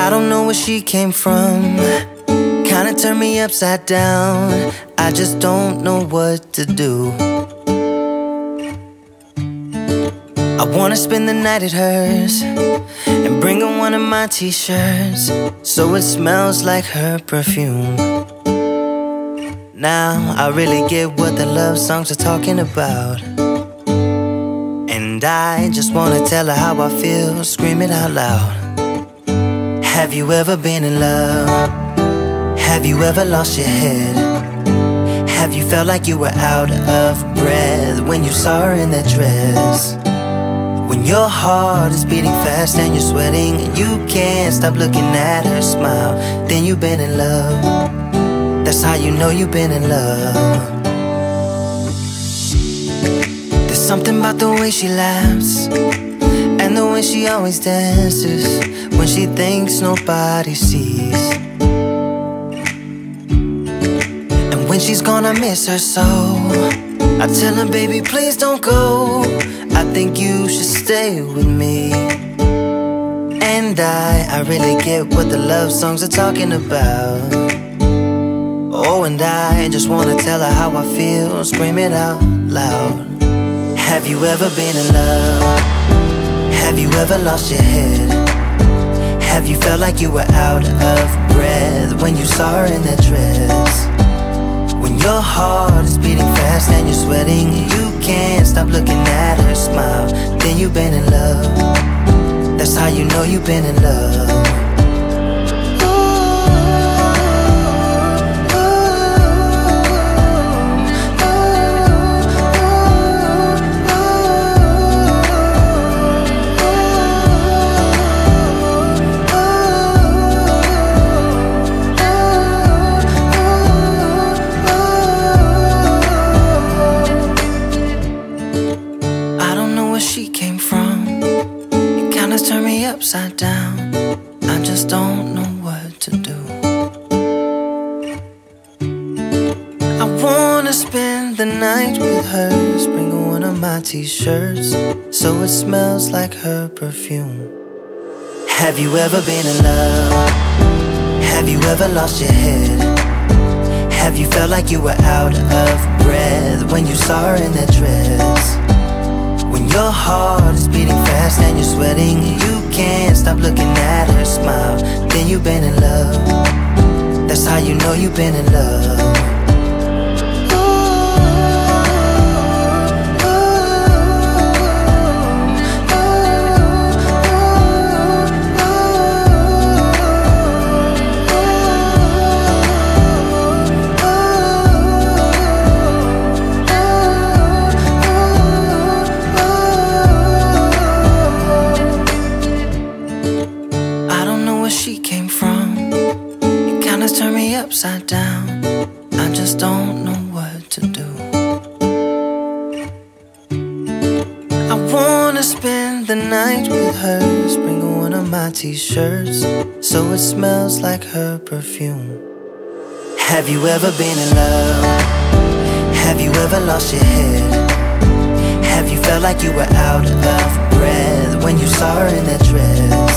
I don't know where she came from, kinda turned me upside down. I just don't know what to do. I wanna spend the night at hers and bring her one of my t-shirts, so it smells like her perfume. Now I really get what the love songs are talking about, and I just wanna tell her how I feel, scream it out loud. Have you ever been in love? Have you ever lost your head? Have you felt like you were out of breath when you saw her in that dress? When your heart is beating fast and you're sweating and you can't stop looking at her smile, then you've been in love. That's how you know you've been in love. There's something about the way she laughs and the way she always dances when she thinks nobody sees. And when she's gone I miss her so. I tell her, baby, please don't go, I think you should stay with me. And I really get what the love songs are talking about. Oh, and I just wanna tell her how I feel, scream it out loud. Have you ever been in love? Have you ever lost your head? Have you felt like you were out of breath when you saw her in that dress? When your heart is beating fast and you're sweating and you can't stop looking at her smile, then you've been in love. That's how you know you've been in love. She came from, it kinda turned me upside down. I just don't know what to do. I wanna spend the night with her, bring her one of my t-shirts, so it smells like her perfume. Have you ever been in love? Have you ever lost your head? Have you felt like you were out of breath when you saw her in that dress? When your heart is beating fast and you're sweating and you can't stop looking at her smile, then you've been in love. That's how you know you've been in love. She came from, it kinda turned me upside down. I just don't know what to do. I wanna spend the night with her, bring her one of my t-shirts, so it smells like her perfume. Have you ever been in love? Have you ever lost your head? Have you felt like you were out of breath when you saw her in that dress?